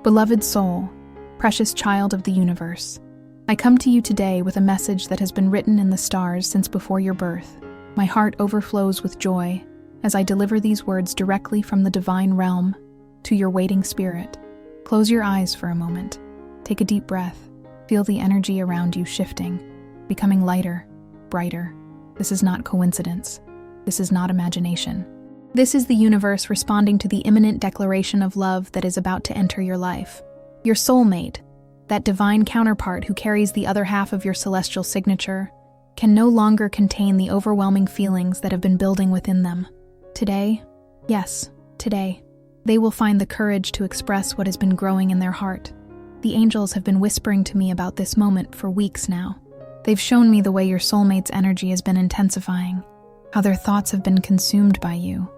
Beloved soul, precious child of the universe, I come to you today with a message that has been written in the stars since before your birth. My heart overflows with joy as I deliver these words directly from the divine realm to your waiting spirit. Close your eyes for a moment. Take a deep breath. Feel the energy around you shifting, becoming lighter, brighter. This is not coincidence. This is not imagination. This is the universe responding to the imminent declaration of love that is about to enter your life. Your soulmate, that divine counterpart who carries the other half of your celestial signature, can no longer contain the overwhelming feelings that have been building within them. Today, yes, today, they will find the courage to express what has been growing in their heart. The angels have been whispering to me about this moment for weeks now. They've shown me the way your soulmate's energy has been intensifying, how their thoughts have been consumed by you,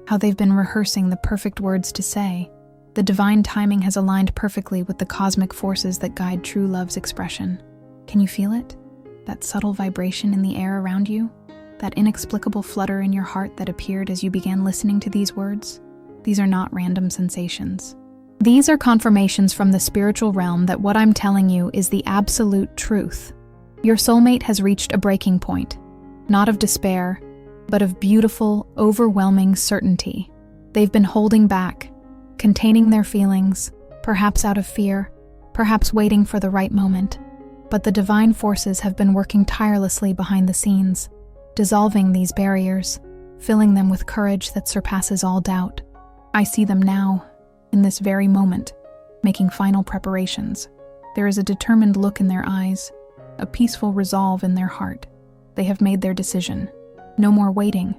how they've been rehearsing the perfect words to say. The divine timing has aligned perfectly with the cosmic forces that guide true love's expression. Can you feel it? That subtle vibration in the air around you? That inexplicable flutter in your heart that appeared as you began listening to these words? These are not random sensations. These are confirmations from the spiritual realm that what I'm telling you is the absolute truth. Your soulmate has reached a breaking point, not of despair, but of beautiful, overwhelming certainty. They've been holding back, containing their feelings, perhaps out of fear, perhaps waiting for the right moment. But the divine forces have been working tirelessly behind the scenes, dissolving these barriers, filling them with courage that surpasses all doubt. I see them now, in this very moment, making final preparations. There is a determined look in their eyes, a peaceful resolve in their heart. They have made their decision. No more waiting,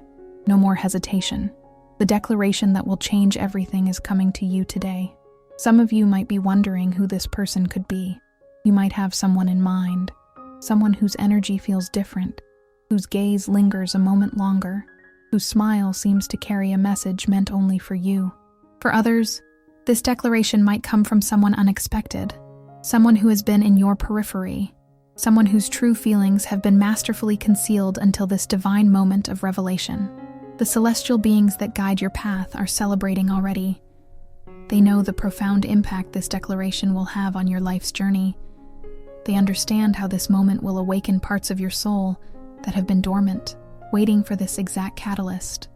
no more hesitation. The declaration that will change everything is coming to you today. Some of you might be wondering who this person could be. You might have someone in mind, someone whose energy feels different, whose gaze lingers a moment longer, whose smile seems to carry a message meant only for you. For others, this declaration might come from someone unexpected, someone who has been in your periphery, someone whose true feelings have been masterfully concealed until this divine moment of revelation. The celestial beings that guide your path are celebrating already. They know the profound impact this declaration will have on your life's journey. They understand how this moment will awaken parts of your soul that have been dormant, waiting for this exact catalyst.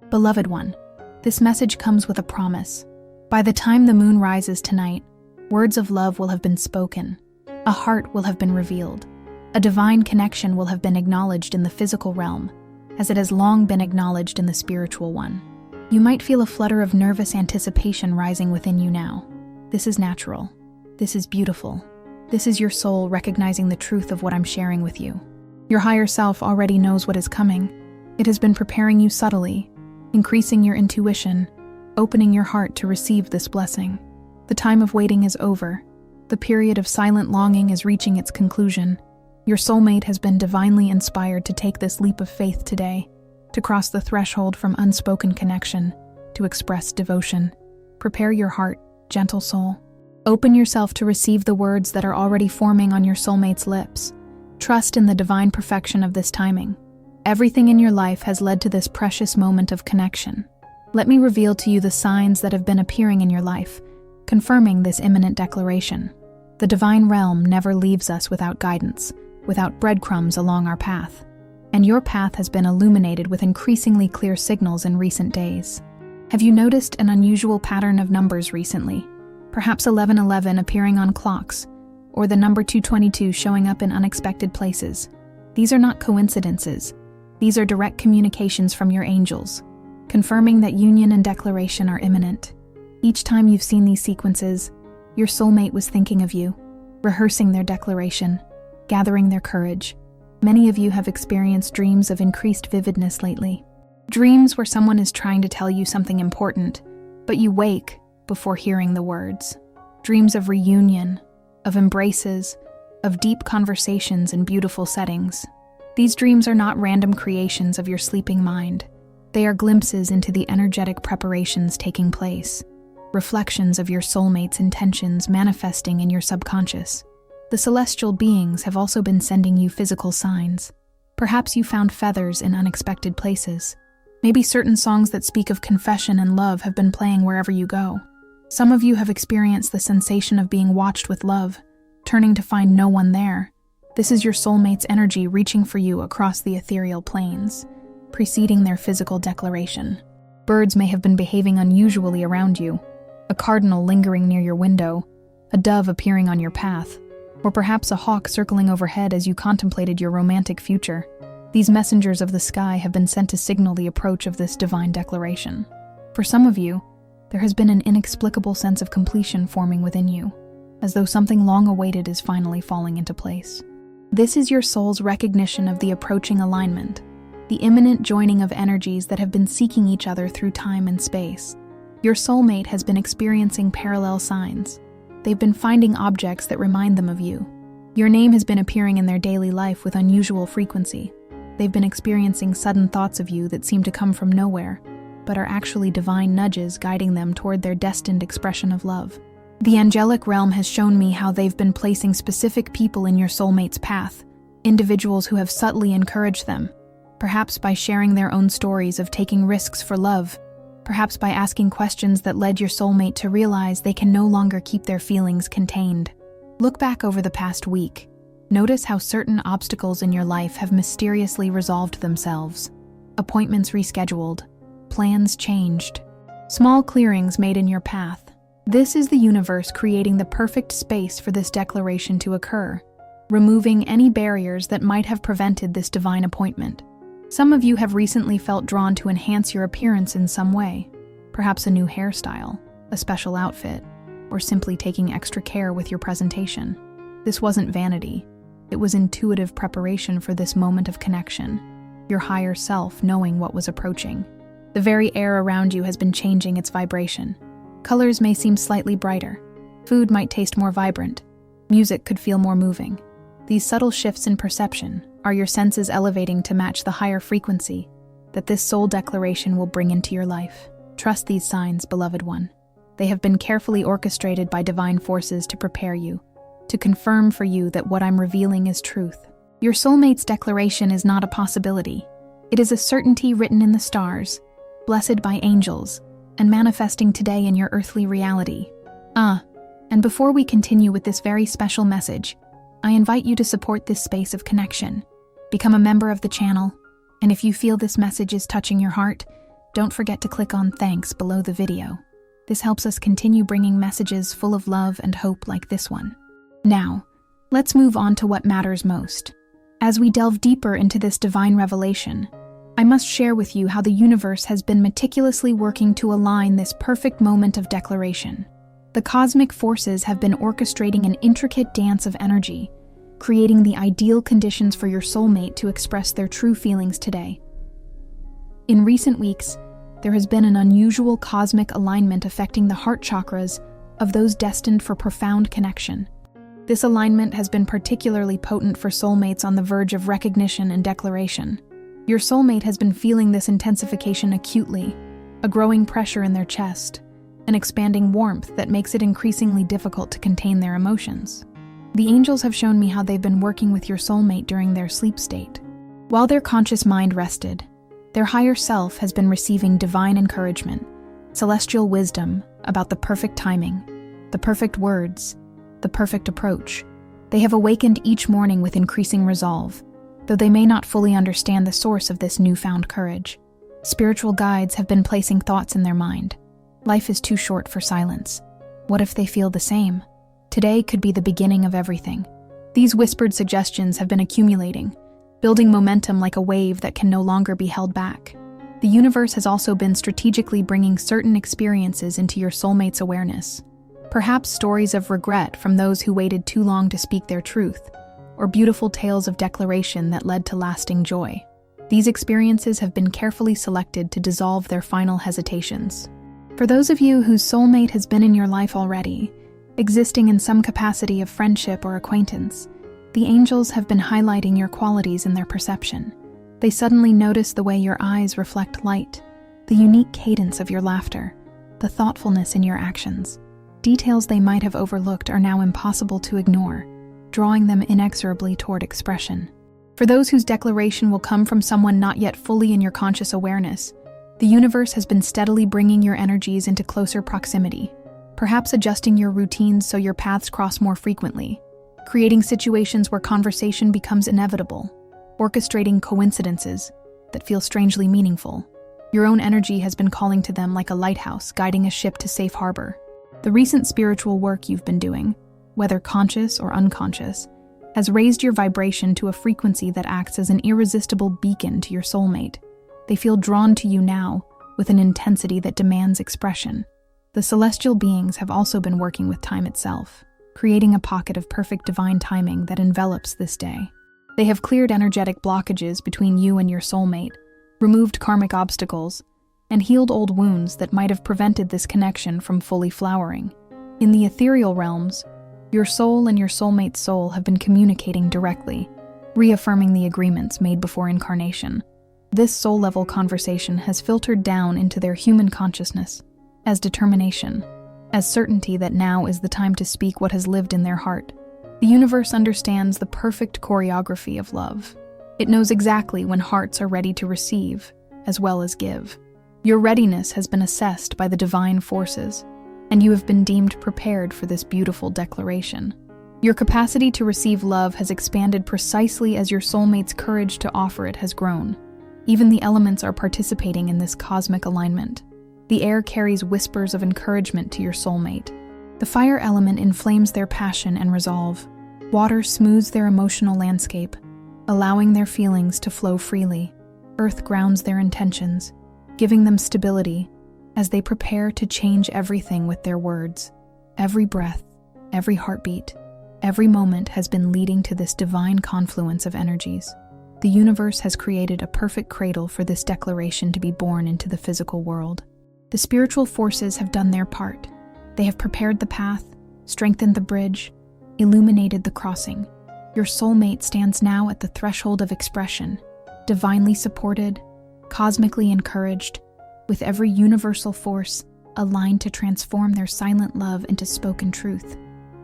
Beloved one, this message comes with a promise. By the time the moon rises tonight, words of love will have been spoken. A heart will have been revealed. A divine connection will have been acknowledged in the physical realm, as it has long been acknowledged in the spiritual one. You might feel a flutter of nervous anticipation rising within you now. This is natural. This is beautiful. This is your soul recognizing the truth of what I'm sharing with you. Your higher self already knows what is coming. It has been preparing you subtly, increasing your intuition, opening your heart to receive this blessing. The time of waiting is over. The period of silent longing is reaching its conclusion. Your soulmate has been divinely inspired to take this leap of faith today, to cross the threshold from unspoken connection to express devotion. Prepare your heart, gentle soul. Open yourself to receive the words that are already forming on your soulmate's lips. Trust in the divine perfection of this timing. Everything in your life has led to this precious moment of connection. Let me reveal to you the signs that have been appearing in your life, confirming this imminent declaration. The divine realm never leaves us without guidance, without breadcrumbs along our path. And your path has been illuminated with increasingly clear signals in recent days. Have you noticed an unusual pattern of numbers recently? Perhaps 1111 appearing on clocks, or the number 222 showing up in unexpected places. These are not coincidences. These are direct communications from your angels, confirming that union and declaration are imminent. Each time you've seen these sequences, your soulmate was thinking of you, rehearsing their declaration, gathering their courage. Many of you have experienced dreams of increased vividness lately. Dreams where someone is trying to tell you something important, but you wake before hearing the words. Dreams of reunion, of embraces, of deep conversations in beautiful settings. These dreams are not random creations of your sleeping mind. They are glimpses into the energetic preparations taking place, reflections of your soulmate's intentions manifesting in your subconscious. The celestial beings have also been sending you physical signs. Perhaps you found feathers in unexpected places. Maybe certain songs that speak of confession and love have been playing wherever you go. Some of you have experienced the sensation of being watched with love, turning to find no one there. This is your soulmate's energy reaching for you across the ethereal planes, preceding their physical declaration. Birds may have been behaving unusually around you, a cardinal lingering near your window, a dove appearing on your path, or perhaps a hawk circling overhead as you contemplated your romantic future. These messengers of the sky have been sent to signal the approach of this divine declaration. For some of you, there has been an inexplicable sense of completion forming within you, as though something long awaited is finally falling into place. This is your soul's recognition of the approaching alignment, the imminent joining of energies that have been seeking each other through time and space. Your soulmate has been experiencing parallel signs. They've been finding objects that remind them of you. Your name has been appearing in their daily life with unusual frequency. They've been experiencing sudden thoughts of you that seem to come from nowhere, but are actually divine nudges guiding them toward their destined expression of love. The angelic realm has shown me how they've been placing specific people in your soulmate's path, individuals who have subtly encouraged them, perhaps by sharing their own stories of taking risks for love, perhaps by asking questions that led your soulmate to realize they can no longer keep their feelings contained. Look back over the past week. Notice how certain obstacles in your life have mysteriously resolved themselves. Appointments rescheduled, plans changed, small clearings made in your path. This is the universe creating the perfect space for this declaration to occur, removing any barriers that might have prevented this divine appointment. Some of you have recently felt drawn to enhance your appearance in some way, perhaps a new hairstyle, a special outfit, or simply taking extra care with your presentation. This wasn't vanity. It was intuitive preparation for this moment of connection, your higher self knowing what was approaching. The very air around you has been changing its vibration. Colors may seem slightly brighter. Food might taste more vibrant. Music could feel more moving. These subtle shifts in perception are your senses elevating to match the higher frequency that this soul declaration will bring into your life. Trust these signs, beloved one. They have been carefully orchestrated by divine forces to prepare you, to confirm for you that what I'm revealing is truth. Your soulmate's declaration is not a possibility. It is a certainty written in the stars, blessed by angels, and manifesting today in your earthly reality. And before we continue with this very special message, I invite you to support this space of connection. Become a member of the channel, and if you feel this message is touching your heart, don't forget to click on thanks below the video. This helps us continue bringing messages full of love and hope like this one. Now, let's move on to what matters most. As we delve deeper into this divine revelation, I must share with you how the universe has been meticulously working to align this perfect moment of declaration. The cosmic forces have been orchestrating an intricate dance of energy, creating the ideal conditions for your soulmate to express their true feelings today. In recent weeks, there has been an unusual cosmic alignment affecting the heart chakras of those destined for profound connection. This alignment has been particularly potent for soulmates on the verge of recognition and declaration. Your soulmate has been feeling this intensification acutely, a growing pressure in their chest, an expanding warmth that makes it increasingly difficult to contain their emotions. The angels have shown me how they've been working with your soulmate during their sleep state. While their conscious mind rested, their higher self has been receiving divine encouragement, celestial wisdom about the perfect timing, the perfect words, the perfect approach. They have awakened each morning with increasing resolve, though they may not fully understand the source of this newfound courage. Spiritual guides have been placing thoughts in their mind. Life is too short for silence. What if they feel the same? Today could be the beginning of everything. These whispered suggestions have been accumulating, building momentum like a wave that can no longer be held back. The universe has also been strategically bringing certain experiences into your soulmate's awareness. Perhaps stories of regret from those who waited too long to speak their truth, or beautiful tales of declaration that led to lasting joy. These experiences have been carefully selected to dissolve their final hesitations. For those of you whose soulmate has been in your life already, existing in some capacity of friendship or acquaintance, the angels have been highlighting your qualities in their perception. They suddenly notice the way your eyes reflect light, the unique cadence of your laughter, the thoughtfulness in your actions. Details they might have overlooked are now impossible to ignore, drawing them inexorably toward expression. For those whose declaration will come from someone not yet fully in your conscious awareness, the universe has been steadily bringing your energies into closer proximity. perhaps adjusting your routines so your paths cross more frequently, creating situations where conversation becomes inevitable, orchestrating coincidences that feel strangely meaningful. Your own energy has been calling to them like a lighthouse, guiding a ship to safe harbor. The recent spiritual work you've been doing, whether conscious or unconscious, has raised your vibration to a frequency that acts as an irresistible beacon to your soulmate. They feel drawn to you now with an intensity that demands expression. The celestial beings have also been working with time itself, creating a pocket of perfect divine timing that envelops this day. They have cleared energetic blockages between you and your soulmate, removed karmic obstacles, and healed old wounds that might have prevented this connection from fully flowering. In the ethereal realms, your soul and your soulmate's soul have been communicating directly, reaffirming the agreements made before incarnation. This soul-level conversation has filtered down into their human consciousness as determination, as certainty that now is the time to speak what has lived in their heart. The universe understands the perfect choreography of love. It knows exactly when hearts are ready to receive, as well as give. Your readiness has been assessed by the divine forces, and you have been deemed prepared for this beautiful declaration. Your capacity to receive love has expanded precisely as your soulmate's courage to offer it has grown. Even the elements are participating in this cosmic alignment. The air carries whispers of encouragement to your soulmate. The fire element inflames their passion and resolve. Water smooths their emotional landscape, allowing their feelings to flow freely. Earth grounds their intentions, giving them stability as they prepare to change everything with their words. Every breath, every heartbeat, every moment has been leading to this divine confluence of energies. The universe has created a perfect cradle for this declaration to be born into the physical world. The spiritual forces have done their part. They have prepared the path, strengthened the bridge, illuminated the crossing. Your soulmate stands now at the threshold of expression, divinely supported, cosmically encouraged, with every universal force aligned to transform their silent love into spoken truth.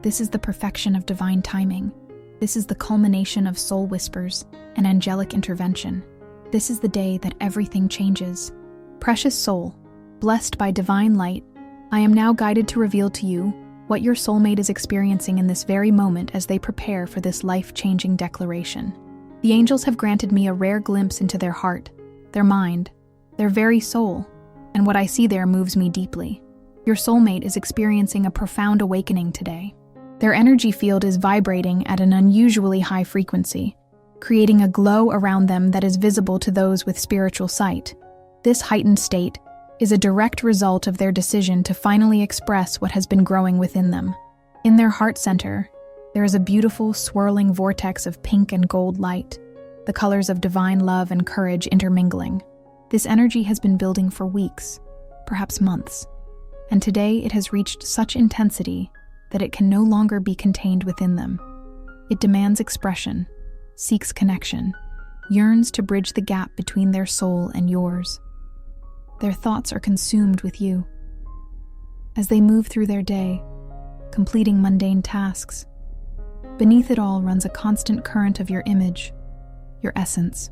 This is the perfection of divine timing. This is the culmination of soul whispers and angelic intervention. This is the day that everything changes. Precious soul, blessed by divine light, I am now guided to reveal to you what your soulmate is experiencing in this very moment as they prepare for this life-changing declaration. The angels have granted me a rare glimpse into their heart, their mind, their very soul, and what I see there moves me deeply. Your soulmate is experiencing a profound awakening today. Their energy field is vibrating at an unusually high frequency, creating a glow around them that is visible to those with spiritual sight. This heightened state is a direct result of their decision to finally express what has been growing within them. In their heart center, there is a beautiful, swirling vortex of pink and gold light, the colors of divine love and courage intermingling. This energy has been building for weeks, perhaps months, and today it has reached such intensity that it can no longer be contained within them. It demands expression, seeks connection, yearns to bridge the gap between their soul and yours. Their thoughts are consumed with you. As they move through their day, completing mundane tasks, beneath it all runs a constant current of your image, your essence.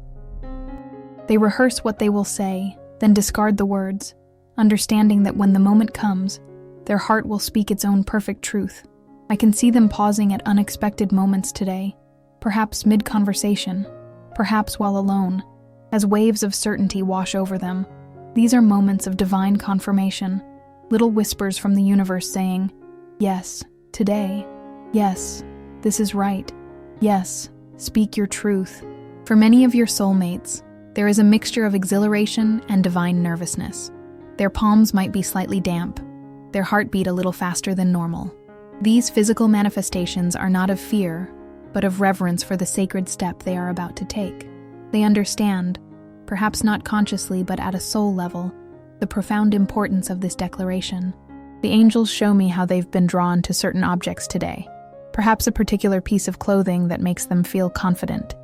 They rehearse what they will say, then discard the words, understanding that when the moment comes, their heart will speak its own perfect truth. I can see them pausing at unexpected moments today, perhaps mid-conversation, perhaps while alone, as waves of certainty wash over them. These are moments of divine confirmation, little whispers from the universe saying, yes, today. Yes, this is right. Yes, speak your truth. For many of your soulmates, there is a mixture of exhilaration and divine nervousness. Their palms might be slightly damp, their heartbeat a little faster than normal. These physical manifestations are not of fear, but of reverence for the sacred step they are about to take. They understand, perhaps not consciously but at a soul level, the profound importance of this declaration. The angels show me how they've been drawn to certain objects today, perhaps a particular piece of clothing that makes them feel confident,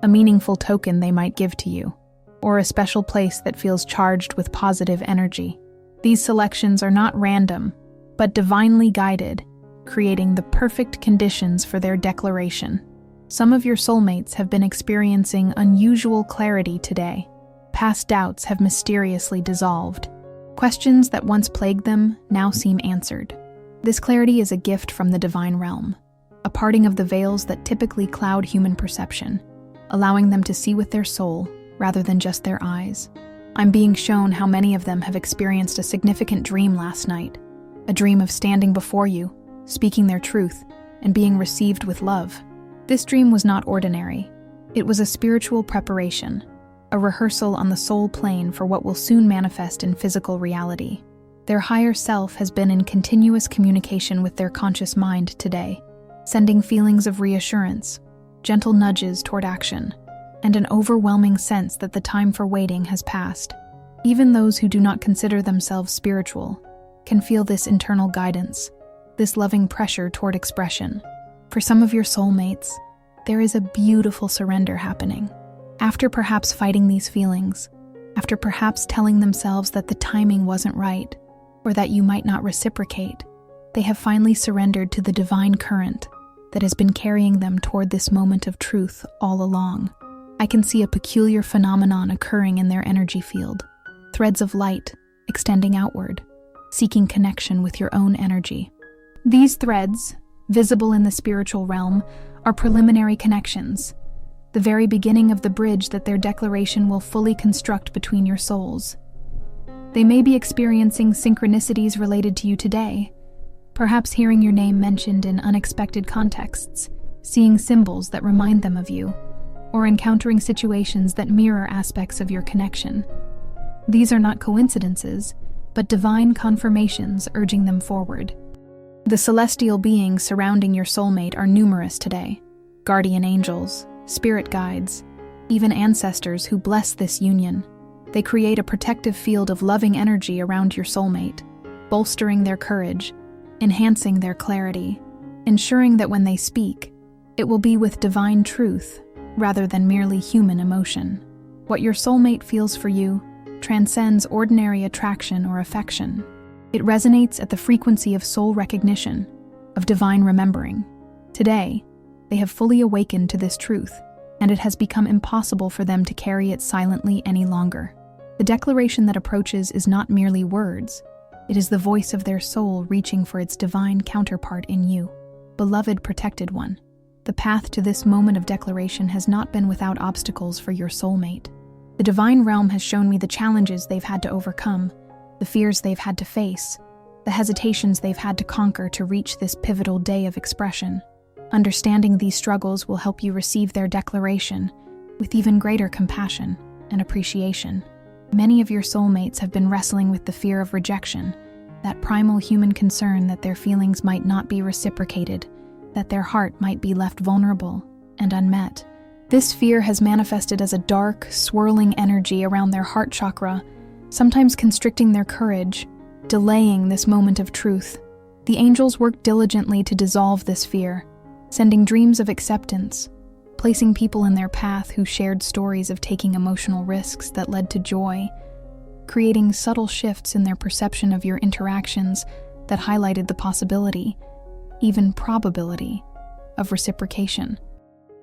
a meaningful token they might give to you, or a special place that feels charged with positive energy. These selections are not random, but divinely guided, creating the perfect conditions for their declaration. Some of your soulmates have been experiencing unusual clarity today. Past doubts have mysteriously dissolved. Questions that once plagued them now seem answered. This clarity is a gift from the divine realm, a parting of the veils that typically cloud human perception, allowing them to see with their soul rather than just their eyes. I'm being shown how many of them have experienced a significant dream last night, a dream of standing before you, speaking their truth, and being received with love. This dream was not ordinary. It was a spiritual preparation, a rehearsal on the soul plane for what will soon manifest in physical reality. Their higher self has been in continuous communication with their conscious mind today, sending feelings of reassurance, gentle nudges toward action, and an overwhelming sense that the time for waiting has passed. Even those who do not consider themselves spiritual can feel this internal guidance, this loving pressure toward expression. For some of your soulmates, there is a beautiful surrender happening. After perhaps fighting these feelings, after perhaps telling themselves that the timing wasn't right, or that you might not reciprocate, they have finally surrendered to the divine current that has been carrying them toward this moment of truth all along. I can see a peculiar phenomenon occurring in their energy field, threads of light extending outward, seeking connection with your own energy. These threads, visible in the spiritual realm, are preliminary connections, the very beginning of the bridge that their declaration will fully construct between your souls. They may be experiencing synchronicities related to you today, perhaps hearing your name mentioned in unexpected contexts, seeing symbols that remind them of you, or encountering situations that mirror aspects of your connection. These are not coincidences, but divine confirmations urging them forward. The celestial beings surrounding your soulmate are numerous today: guardian angels, spirit guides, even ancestors who bless this union. They create a protective field of loving energy around your soulmate, bolstering their courage, enhancing their clarity, ensuring that when they speak, it will be with divine truth rather than merely human emotion. What your soulmate feels for you transcends ordinary attraction or affection. It resonates at the frequency of soul recognition, of divine remembering. Today, they have fully awakened to this truth, and it has become impossible for them to carry it silently any longer. The declaration that approaches is not merely words, it is the voice of their soul reaching for its divine counterpart in you. Beloved protected one, the path to this moment of declaration has not been without obstacles for your soulmate. The divine realm has shown me the challenges they've had to overcome, the fears they've had to face, the hesitations they've had to conquer to reach this pivotal day of expression. Understanding these struggles will help you receive their declaration with even greater compassion and appreciation. Many of your soulmates have been wrestling with the fear of rejection, that primal human concern that their feelings might not be reciprocated, that their heart might be left vulnerable and unmet. This fear has manifested as a dark, swirling energy around their heart chakra, sometimes constricting their courage, delaying this moment of truth. The angels work diligently to dissolve this fear, sending dreams of acceptance, placing people in their path who shared stories of taking emotional risks that led to joy, creating subtle shifts in their perception of your interactions that highlighted the possibility, even probability, of reciprocation.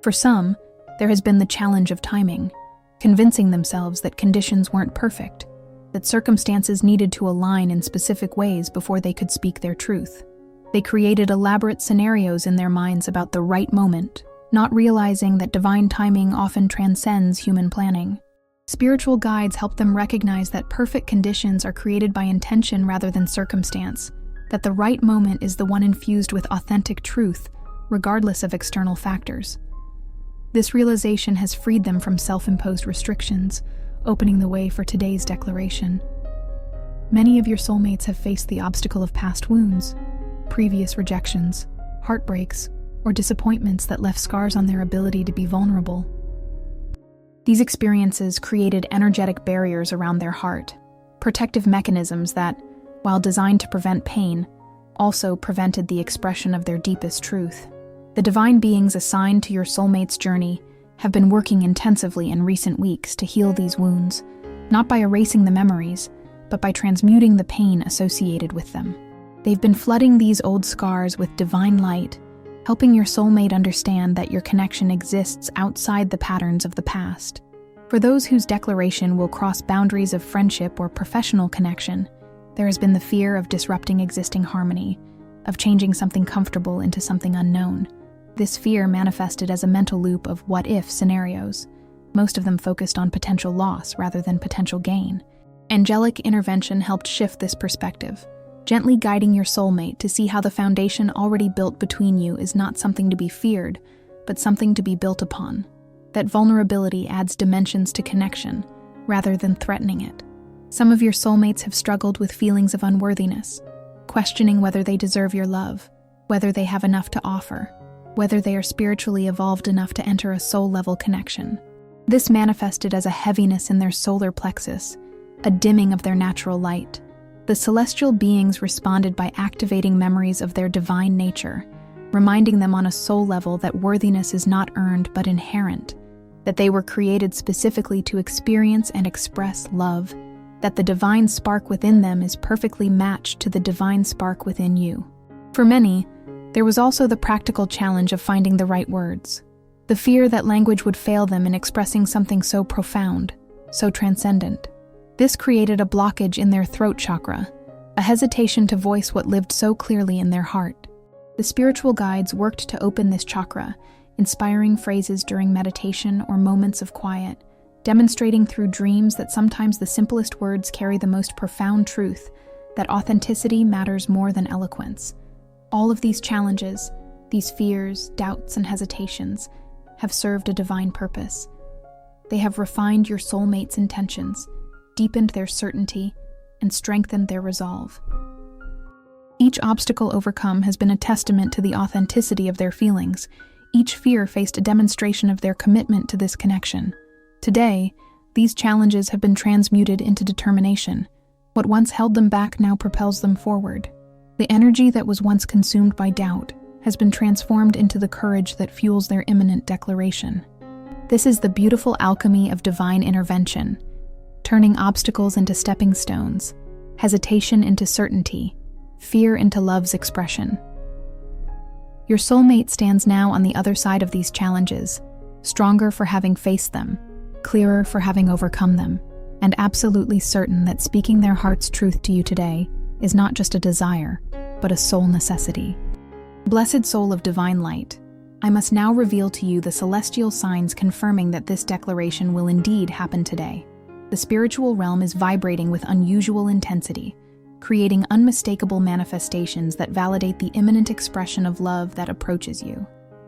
For some, there has been the challenge of timing, convincing themselves that conditions weren't perfect, that circumstances needed to align in specific ways before they could speak their truth. They created elaborate scenarios in their minds about the right moment, not realizing that divine timing often transcends human planning. Spiritual guides help them recognize that perfect conditions are created by intention rather than circumstance, that the right moment is the one infused with authentic truth, regardless of external factors. This realization has freed them from self-imposed restrictions, opening the way for today's declaration. Many of your soulmates have faced the obstacle of past wounds, previous rejections, heartbreaks, or disappointments that left scars on their ability to be vulnerable. These experiences created energetic barriers around their heart, protective mechanisms that, while designed to prevent pain, also prevented the expression of their deepest truth. The divine beings assigned to your soulmate's journey have been working intensively in recent weeks to heal these wounds, not by erasing the memories, but by transmuting the pain associated with them. They've been flooding these old scars with divine light, helping your soulmate understand that your connection exists outside the patterns of the past. For those whose declaration will cross boundaries of friendship or professional connection, there has been the fear of disrupting existing harmony, of changing something comfortable into something unknown. This fear manifested as a mental loop of what-if scenarios, most of them focused on potential loss rather than potential gain. Angelic intervention helped shift this perspective, gently guiding your soulmate to see how the foundation already built between you is not something to be feared, but something to be built upon. That vulnerability adds dimensions to connection, rather than threatening it. Some of your soulmates have struggled with feelings of unworthiness, questioning whether they deserve your love, whether they have enough to offer, whether they are spiritually evolved enough to enter a soul-level connection. This manifested as a heaviness in their solar plexus, a dimming of their natural light. The celestial beings responded by activating memories of their divine nature, reminding them on a soul level that worthiness is not earned but inherent, that they were created specifically to experience and express love, that the divine spark within them is perfectly matched to the divine spark within you. For many, there was also the practical challenge of finding the right words, the fear that language would fail them in expressing something so profound, so transcendent. This created a blockage in their throat chakra, a hesitation to voice what lived so clearly in their heart. The spiritual guides worked to open this chakra, inspiring phrases during meditation or moments of quiet, demonstrating through dreams that sometimes the simplest words carry the most profound truth, that authenticity matters more than eloquence. All of these challenges, these fears, doubts, and hesitations, have served a divine purpose. They have refined your soulmate's intentions, deepened their certainty, and strengthened their resolve. Each obstacle overcome has been a testament to the authenticity of their feelings. Each fear faced a demonstration of their commitment to this connection. Today, these challenges have been transmuted into determination. What once held them back now propels them forward. The energy that was once consumed by doubt has been transformed into the courage that fuels their imminent declaration. This is the beautiful alchemy of divine intervention, turning obstacles into stepping stones, hesitation into certainty, fear into love's expression. Your soulmate stands now on the other side of these challenges, stronger for having faced them, clearer for having overcome them, and absolutely certain that speaking their heart's truth to you today is not just a desire, but a soul necessity. Blessed soul of divine light, I must now reveal to you the celestial signs confirming that this declaration will indeed happen today. The spiritual realm is vibrating with unusual intensity, creating unmistakable manifestations that validate the imminent expression of love that approaches you.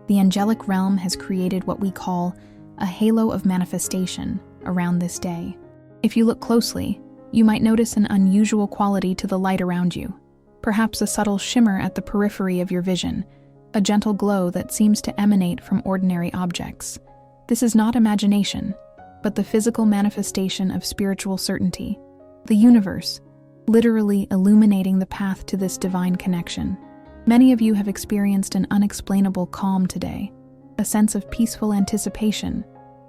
The angelic realm has created what we call a halo of manifestation around this day. If you look closely, you might notice an unusual quality to the light around you, perhaps a subtle shimmer at the periphery of your vision, a gentle glow that seems to emanate from ordinary objects. This is not imagination, but the physical manifestation of spiritual certainty. The universe, literally illuminating the path to this divine connection. Many of you have experienced an unexplainable calm today, a sense of peaceful anticipation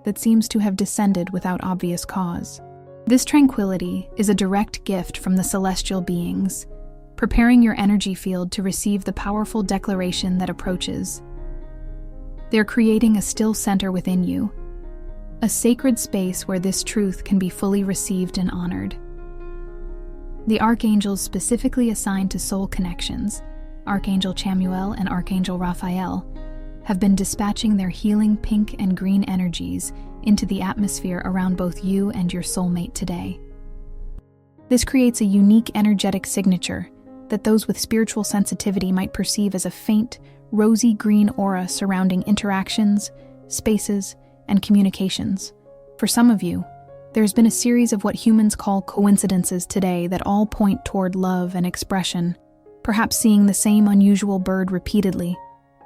that seems to have descended without obvious cause. This tranquility is a direct gift from the celestial beings, preparing your energy field to receive the powerful declaration that approaches. They're creating a still center within you, a sacred space where this truth can be fully received and honored. The archangels specifically assigned to soul connections, Archangel Chamuel and Archangel Raphael, have been dispatching their healing pink and green energies into the atmosphere around both you and your soulmate today. This creates a unique energetic signature that those with spiritual sensitivity might perceive as a faint, rosy green aura surrounding interactions, spaces, and communications. For some of you, there's been a series of what humans call coincidences today that all point toward love and expression, perhaps seeing the same unusual bird repeatedly,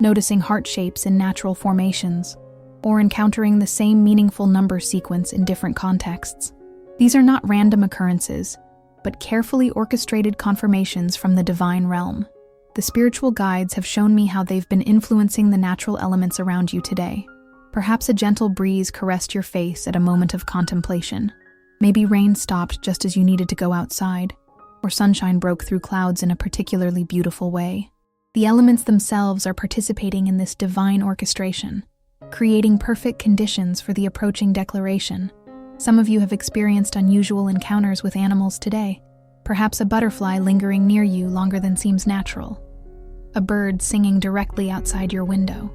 noticing heart shapes in natural formations, or encountering the same meaningful number sequence in different contexts. These are not random occurrences, but carefully orchestrated confirmations from the divine realm. The spiritual guides have shown me how they've been influencing the natural elements around you today. Perhaps a gentle breeze caressed your face at a moment of contemplation. Maybe rain stopped just as you needed to go outside, or sunshine broke through clouds in a particularly beautiful way. The elements themselves are participating in this divine orchestration, creating perfect conditions for the approaching declaration. Some of you have experienced unusual encounters with animals today, perhaps a butterfly lingering near you longer than seems natural. a bird singing directly outside your window,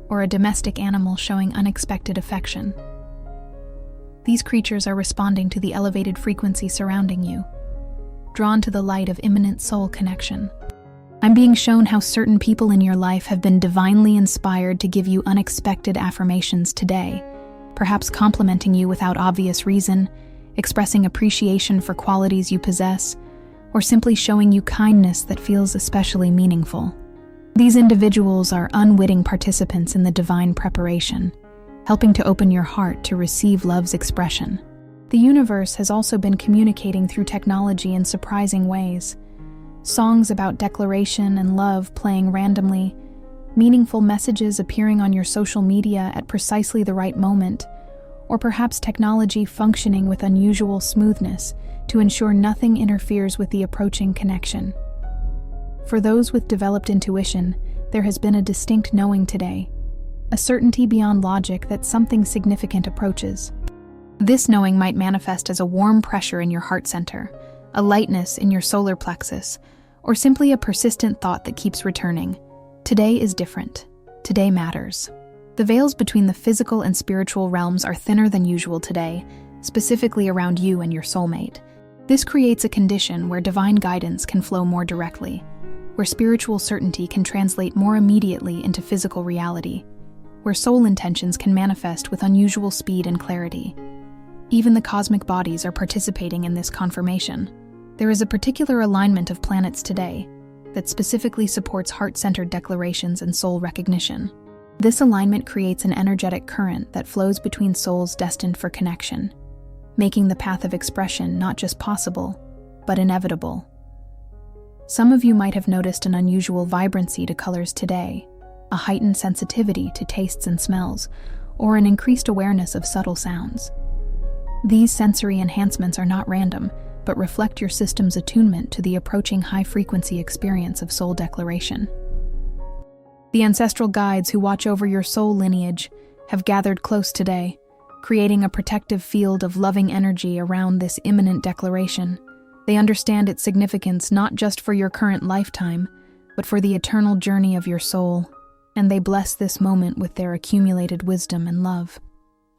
or a domestic animal showing unexpected affection. These creatures are responding to the elevated frequency surrounding you, drawn to the light of imminent soul connection. I'm being shown how certain people in your life have been divinely inspired to give you unexpected affirmations today, perhaps complimenting you without obvious reason, expressing appreciation for qualities you possess, or simply showing you kindness that feels especially meaningful. These individuals are unwitting participants in the divine preparation, helping to open your heart to receive love's expression. The universe has also been communicating through technology in surprising ways. Songs about declaration and love playing randomly, meaningful messages appearing on your social media at precisely the right moment, or perhaps technology functioning with unusual smoothness to ensure nothing interferes with the approaching connection. For those with developed intuition, there has been a distinct knowing today, a certainty beyond logic that something significant approaches. This knowing might manifest as a warm pressure in your heart center, a lightness in your solar plexus, or simply a persistent thought that keeps returning. Today is different. Today matters. The veils between the physical and spiritual realms are thinner than usual today, specifically around you and your soulmate. This creates a condition where divine guidance can flow more directly, where spiritual certainty can translate more immediately into physical reality, where soul intentions can manifest with unusual speed and clarity. Even the cosmic bodies are participating in this confirmation. There is a particular alignment of planets today that specifically supports heart-centered declarations and soul recognition. This alignment creates an energetic current that flows between souls destined for connection, making the path of expression not just possible, but inevitable. Some of you might have noticed an unusual vibrancy to colors today, a heightened sensitivity to tastes and smells, or an increased awareness of subtle sounds. These sensory enhancements are not random, but reflect your system's attunement to the approaching high-frequency experience of soul declaration. The ancestral guides who watch over your soul lineage have gathered close today, creating a protective field of loving energy around this imminent declaration. They understand its significance not just for your current lifetime, but for the eternal journey of your soul, and they bless this moment with their accumulated wisdom and love.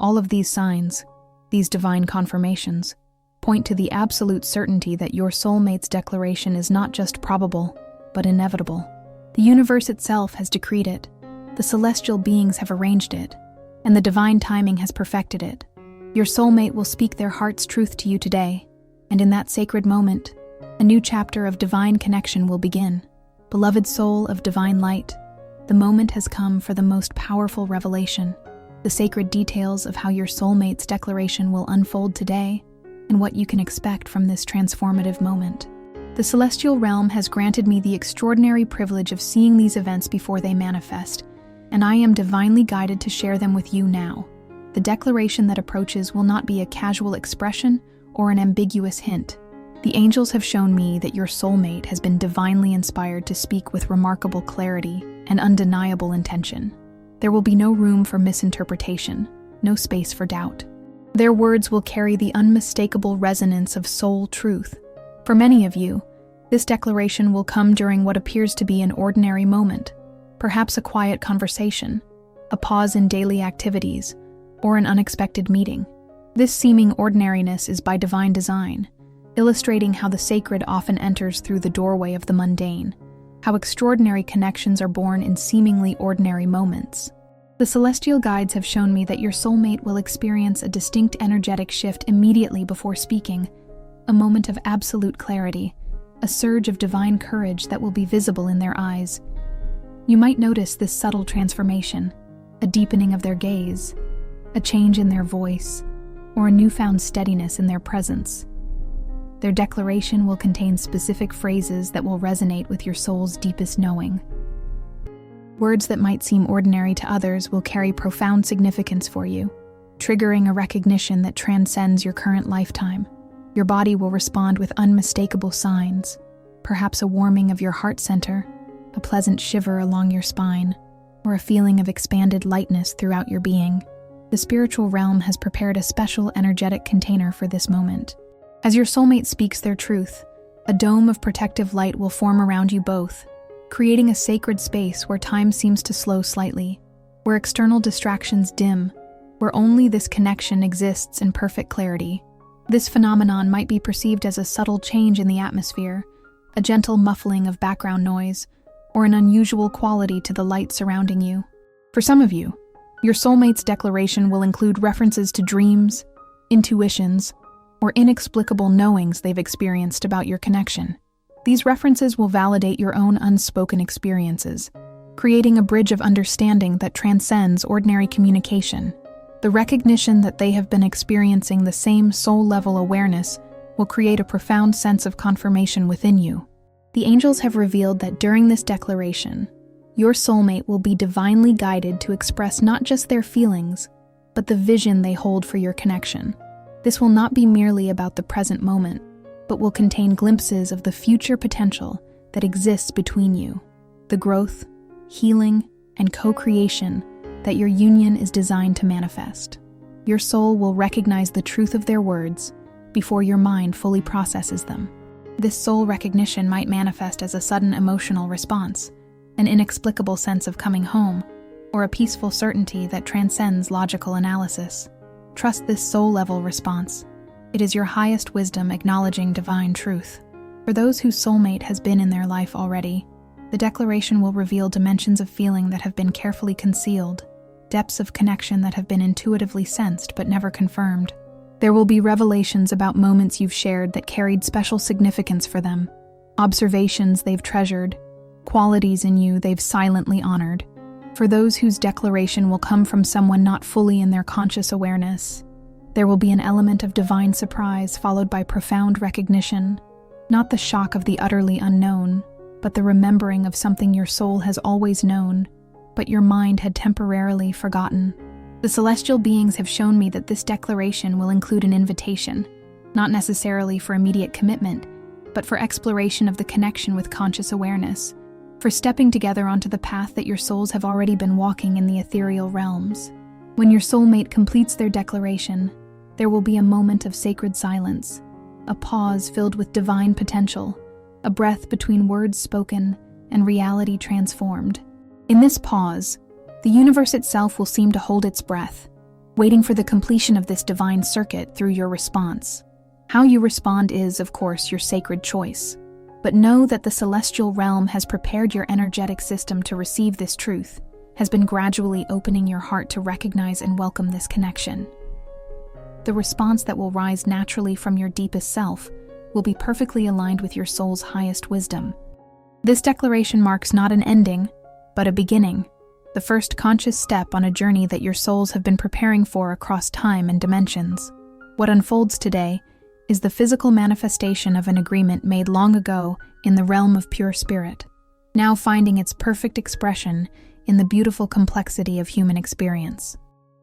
All of these signs, these divine confirmations, point to the absolute certainty that your soulmate's declaration is not just probable, but inevitable. The universe itself has decreed it, the celestial beings have arranged it, and the divine timing has perfected it. Your soulmate will speak their heart's truth to you today, and in that sacred moment, a new chapter of divine connection will begin. Beloved soul of divine light, the moment has come for the most powerful revelation, the sacred details of how your soulmate's declaration will unfold today, and what you can expect from this transformative moment. The celestial realm has granted me the extraordinary privilege of seeing these events before they manifest, and I am divinely guided to share them with you now. The declaration that approaches will not be a casual expression or an ambiguous hint. The angels have shown me that your soulmate has been divinely inspired to speak with remarkable clarity and undeniable intention. There will be no room for misinterpretation, no space for doubt. Their words will carry the unmistakable resonance of soul truth. For many of you, this declaration will come during what appears to be an ordinary moment, perhaps a quiet conversation, a pause in daily activities, or an unexpected meeting. This seeming ordinariness is by divine design, illustrating how the sacred often enters through the doorway of the mundane, how extraordinary connections are born in seemingly ordinary moments. The celestial guides have shown me that your soulmate will experience a distinct energetic shift immediately before speaking, a moment of absolute clarity, a surge of divine courage that will be visible in their eyes. You might notice this subtle transformation, a deepening of their gaze, a change in their voice, or a newfound steadiness in their presence. Their declaration will contain specific phrases that will resonate with your soul's deepest knowing. Words that might seem ordinary to others will carry profound significance for you, triggering a recognition that transcends your current lifetime. Your body will respond with unmistakable signs, perhaps a warming of your heart center, a pleasant shiver along your spine, or a feeling of expanded lightness throughout your being. The spiritual realm has prepared a special energetic container for this moment. As your soulmate speaks their truth, a dome of protective light will form around you both, creating a sacred space where time seems to slow slightly, where external distractions dim, where only this connection exists in perfect clarity. This phenomenon might be perceived as a subtle change in the atmosphere, a gentle muffling of background noise, or an unusual quality to the light surrounding you. For some of you, your soulmate's declaration will include references to dreams, intuitions, or inexplicable knowings they've experienced about your connection. These references will validate your own unspoken experiences, creating a bridge of understanding that transcends ordinary communication. The recognition that they have been experiencing the same soul-level awareness will create a profound sense of confirmation within you. The angels have revealed that during this declaration, your soulmate will be divinely guided to express not just their feelings, but the vision they hold for your connection. This will not be merely about the present moment, but will contain glimpses of the future potential that exists between you, the growth, healing, and co-creation that your union is designed to manifest. Your soul will recognize the truth of their words before your mind fully processes them. This soul recognition might manifest as a sudden emotional response, an inexplicable sense of coming home, or a peaceful certainty that transcends logical analysis. Trust this soul-level response. It is your highest wisdom acknowledging divine truth. For those whose soulmate has been in their life already, the declaration will reveal dimensions of feeling that have been carefully concealed, depths of connection that have been intuitively sensed but never confirmed. There will be revelations about moments you've shared that carried special significance for them, observations they've treasured, qualities in you they've silently honored. For those whose declaration will come from someone not fully in their conscious awareness, there will be an element of divine surprise followed by profound recognition, not the shock of the utterly unknown, but the remembering of something your soul has always known, but your mind had temporarily forgotten. The celestial beings have shown me that this declaration will include an invitation, not necessarily for immediate commitment, but for exploration of the connection with conscious awareness, for stepping together onto the path that your souls have already been walking in the ethereal realms. When your soulmate completes their declaration, there will be a moment of sacred silence, a pause filled with divine potential, a breath between words spoken and reality transformed. In this pause, the universe itself will seem to hold its breath, waiting for the completion of this divine circuit through your response. How you respond is, of course, your sacred choice. But know that the celestial realm has prepared your energetic system to receive this truth, has been gradually opening your heart to recognize and welcome this connection. The response that will rise naturally from your deepest self will be perfectly aligned with your soul's highest wisdom. This declaration marks not an ending, but a beginning, the first conscious step on a journey that your souls have been preparing for across time and dimensions. What unfolds today is the physical manifestation of an agreement made long ago in the realm of pure spirit, now finding its perfect expression in the beautiful complexity of human experience.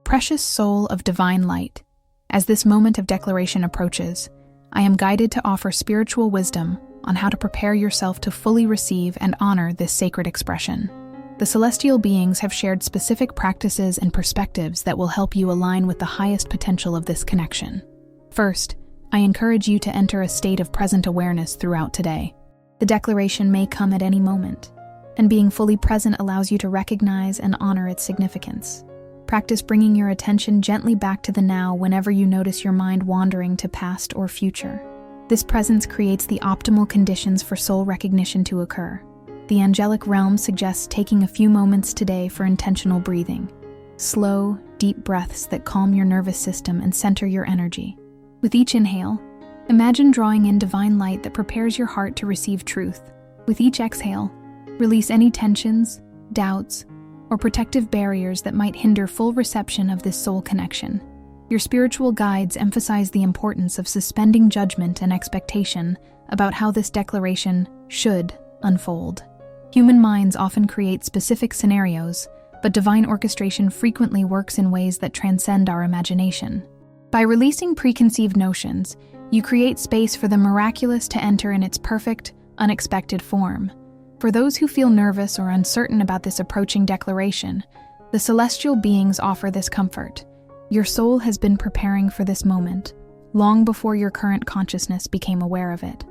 Precious soul of divine light, as this moment of declaration approaches, I am guided to offer spiritual wisdom on how to prepare yourself to fully receive and honor this sacred expression. The celestial beings have shared specific practices and perspectives that will help you align with the highest potential of this connection. First, I encourage you to enter a state of present awareness throughout today. The declaration may come at any moment, and being fully present allows you to recognize and honor its significance. Practice bringing your attention gently back to the now whenever you notice your mind wandering to past or future. This presence creates the optimal conditions for soul recognition to occur. The angelic realm suggests taking a few moments today for intentional breathing. Slow, deep breaths that calm your nervous system and center your energy. With each inhale, imagine drawing in divine light that prepares your heart to receive truth. With each exhale, release any tensions, doubts, or protective barriers that might hinder full reception of this soul connection. Your spiritual guides emphasize the importance of suspending judgment and expectation about how this declaration should unfold. Human minds often create specific scenarios, but divine orchestration frequently works in ways that transcend our imagination. By releasing preconceived notions, you create space for the miraculous to enter in its perfect, unexpected form. For those who feel nervous or uncertain about this approaching declaration, the celestial beings offer this comfort. Your soul has been preparing for this moment, long before your current consciousness became aware of it.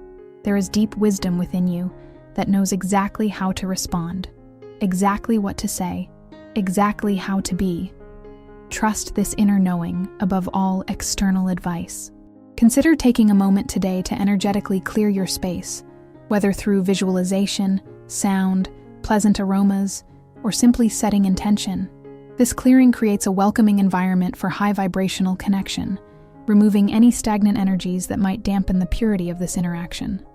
There is deep wisdom within you, that knows exactly how to respond, exactly what to say, exactly how to be. Trust this inner knowing above all external advice. Consider taking a moment today to energetically clear your space, whether through visualization, sound, pleasant aromas, or simply setting intention. This clearing creates a welcoming environment for high vibrational connection, removing any stagnant energies that might dampen the purity of this interaction.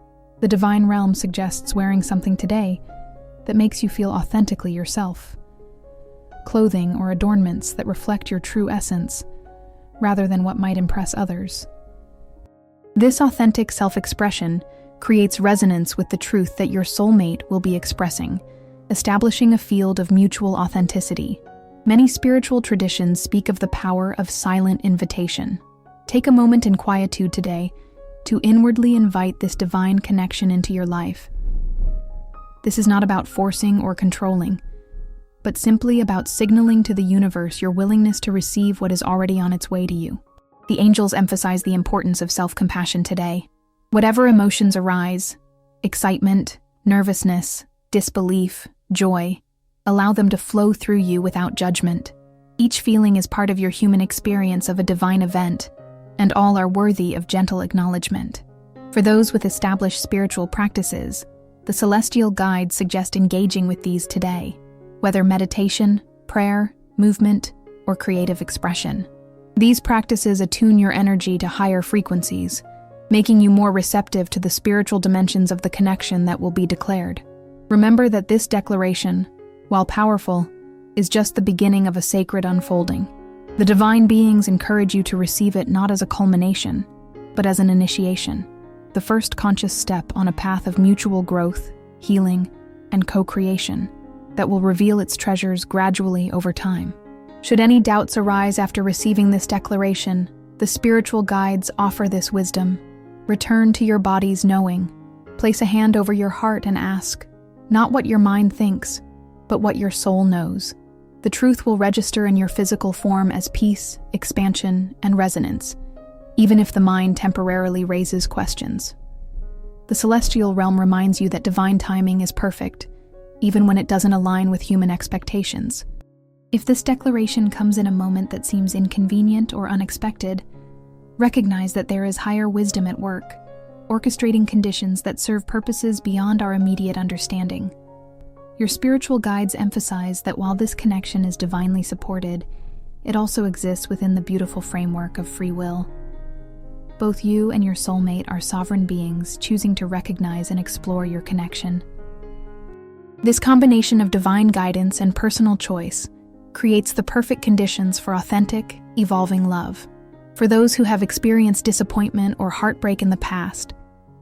The divine realm suggests wearing something today that makes you feel authentically yourself. Clothing or adornments that reflect your true essence, rather than what might impress others. This authentic self-expression creates resonance with the truth that your soulmate will be expressing, establishing a field of mutual authenticity. Many spiritual traditions speak of the power of silent invitation. Take a moment in quietude today to inwardly invite this divine connection into your life. This is not about forcing or controlling, but simply about signaling to the universe your willingness to receive what is already on its way to you. The angels emphasize the importance of self-compassion today. Whatever emotions arise, excitement, nervousness, disbelief, joy, allow them to flow through you without judgment. Each feeling is part of your human experience of a divine event, and all are worthy of gentle acknowledgement. For those with established spiritual practices, the celestial guides suggest engaging with these today, whether meditation, prayer, movement, or creative expression. These practices attune your energy to higher frequencies, making you more receptive to the spiritual dimensions of the connection that will be declared. Remember that this declaration, while powerful, is just the beginning of a sacred unfolding. The divine beings encourage you to receive it not as a culmination, but as an initiation, the first conscious step on a path of mutual growth, healing, and co-creation that will reveal its treasures gradually over time. Should any doubts arise after receiving this declaration, the spiritual guides offer this wisdom. Return to your body's knowing. Place a hand over your heart and ask, not what your mind thinks, but what your soul knows. The truth will register in your physical form as peace, expansion, and resonance, even if the mind temporarily raises questions. The celestial realm reminds you that divine timing is perfect, even when it doesn't align with human expectations. If this declaration comes in a moment that seems inconvenient or unexpected, recognize that there is higher wisdom at work, orchestrating conditions that serve purposes beyond our immediate understanding. Your spiritual guides emphasize that while this connection is divinely supported, it also exists within the beautiful framework of free will. Both you and your soulmate are sovereign beings choosing to recognize and explore your connection. This combination of divine guidance and personal choice creates the perfect conditions for authentic, evolving love. For those who have experienced disappointment or heartbreak in the past,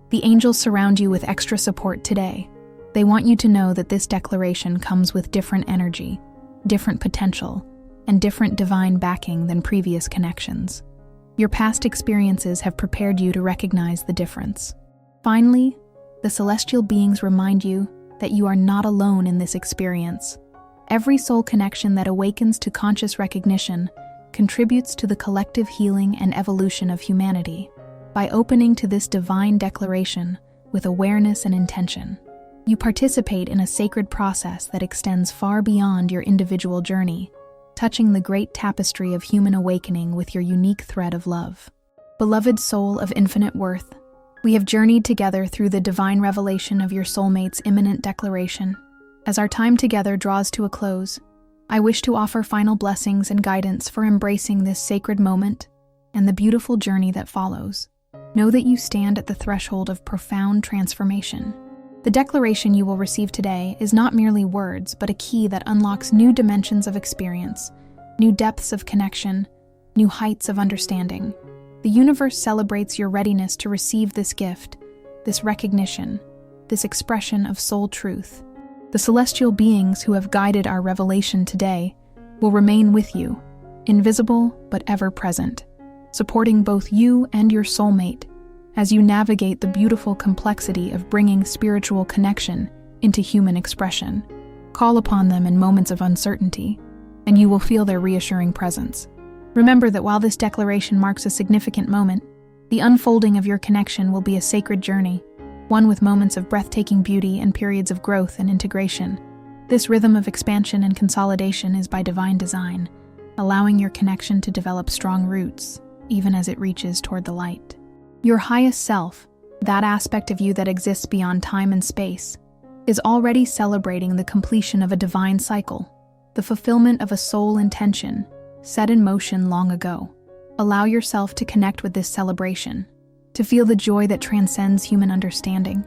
the angels surround you with extra support today. They want you to know that this declaration comes with different energy, different potential, and different divine backing than previous connections. Your past experiences have prepared you to recognize the difference. Finally, the celestial beings remind you that you are not alone in this experience. Every soul connection that awakens to conscious recognition contributes to the collective healing and evolution of humanity. By opening to this divine declaration with awareness and intention, you participate in a sacred process that extends far beyond your individual journey, touching the great tapestry of human awakening with your unique thread of love. Beloved soul of infinite worth, we have journeyed together through the divine revelation of your soulmate's imminent declaration. As our time together draws to a close, I wish to offer final blessings and guidance for embracing this sacred moment and the beautiful journey that follows. Know that you stand at the threshold of profound transformation. The declaration you will receive today is not merely words, but a key that unlocks new dimensions of experience, new depths of connection, new heights of understanding. The universe celebrates your readiness to receive this gift, this recognition, this expression of soul truth. The celestial beings who have guided our revelation today will remain with you, invisible but ever present, supporting both you and your soulmate as you navigate the beautiful complexity of bringing spiritual connection into human expression. Call upon them in moments of uncertainty, and you will feel their reassuring presence. Remember that while this declaration marks a significant moment, the unfolding of your connection will be a sacred journey, one with moments of breathtaking beauty and periods of growth and integration. This rhythm of expansion and consolidation is by divine design, allowing your connection to develop strong roots, even as it reaches toward the light. Your highest self, that aspect of you that exists beyond time and space, is already celebrating the completion of a divine cycle, the fulfillment of a soul intention set in motion long ago. Allow yourself to connect with this celebration, to feel the joy that transcends human understanding,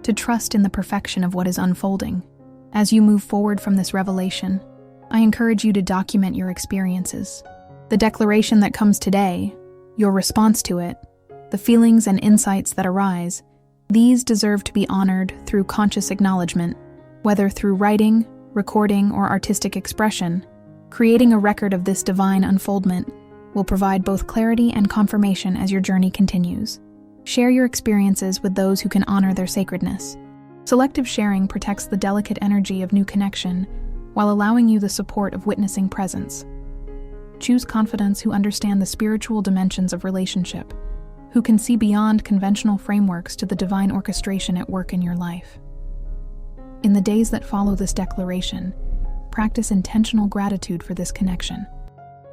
to trust in the perfection of what is unfolding. As you move forward from this revelation, I encourage you to document your experiences. The declaration that comes today, your response to it, the feelings and insights that arise, these deserve to be honored through conscious acknowledgement, whether through writing, recording, or artistic expression. Creating a record of this divine unfoldment will provide both clarity and confirmation as your journey continues. Share your experiences with those who can honor their sacredness. Selective sharing protects the delicate energy of new connection while allowing you the support of witnessing presence. Choose confidants who understand the spiritual dimensions of relationship, who can see beyond conventional frameworks to the divine orchestration at work in your life. In the days that follow this declaration, practice intentional gratitude for this connection.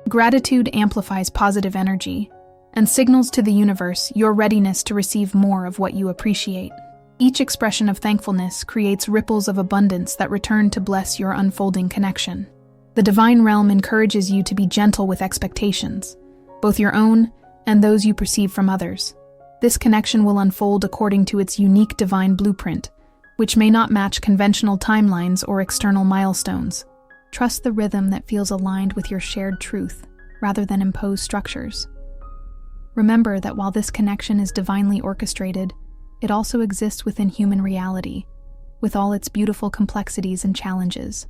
Gratitude amplifies positive energy and signals to the universe your readiness to receive more of what you appreciate. Each expression of thankfulness creates ripples of abundance that return to bless your unfolding connection. The divine realm encourages you to be gentle with expectations, both your own and those you perceive from others. This connection will unfold according to its unique divine blueprint, which may not match conventional timelines or external milestones. Trust the rhythm that feels aligned with your shared truth, rather than imposed structures. Remember that while this connection is divinely orchestrated, it also exists within human reality, with all its beautiful complexities and challenges.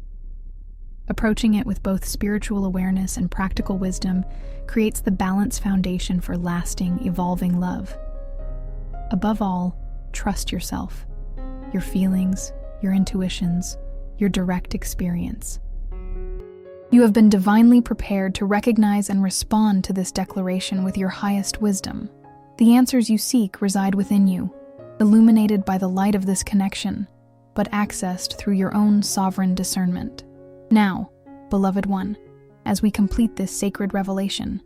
Approaching it with both spiritual awareness and practical wisdom creates the balanced foundation for lasting, evolving love. Above all, trust yourself, your feelings, your intuitions, your direct experience. You have been divinely prepared to recognize and respond to this declaration with your highest wisdom. The answers you seek reside within you, illuminated by the light of this connection, but accessed through your own sovereign discernment. Now, beloved one, as we complete this sacred revelation,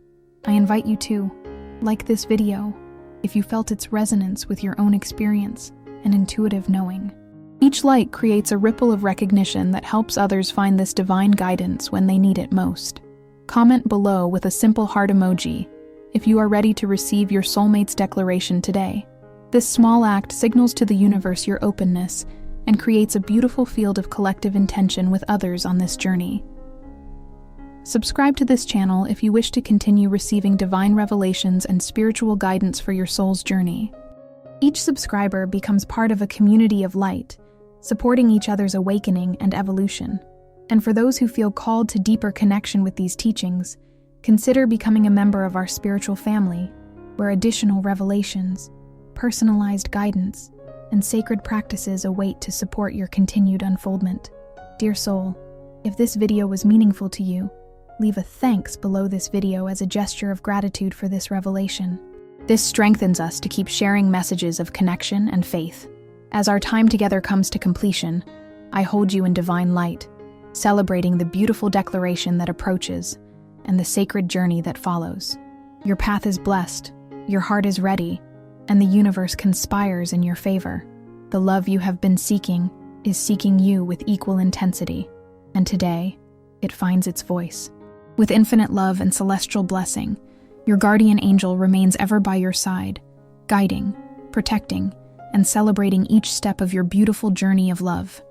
I invite you to like this video if you felt its resonance with your own experience and intuitive knowing. Each like creates a ripple of recognition that helps others find this divine guidance when they need it most. Comment below with a simple heart emoji if you are ready to receive your soulmate's declaration today. This small act signals to the universe your openness and creates a beautiful field of collective intention with others on this journey. Subscribe to this channel if you wish to continue receiving divine revelations and spiritual guidance for your soul's journey. Each subscriber becomes part of a community of light, supporting each other's awakening and evolution. And for those who feel called to deeper connection with these teachings, consider becoming a member of our spiritual family, where additional revelations, personalized guidance, and sacred practices await to support your continued unfoldment. Dear soul, if this video was meaningful to you, leave a thanks below this video as a gesture of gratitude for this revelation. This strengthens us to keep sharing messages of connection and faith. As our time together comes to completion, I hold you in divine light, celebrating the beautiful declaration that approaches and the sacred journey that follows. Your path is blessed, your heart is ready, and the universe conspires in your favor. The love you have been seeking is seeking you with equal intensity, and today, it finds its voice. With infinite love and celestial blessing, your guardian angel remains ever by your side, guiding, protecting, and celebrating each step of your beautiful journey of love.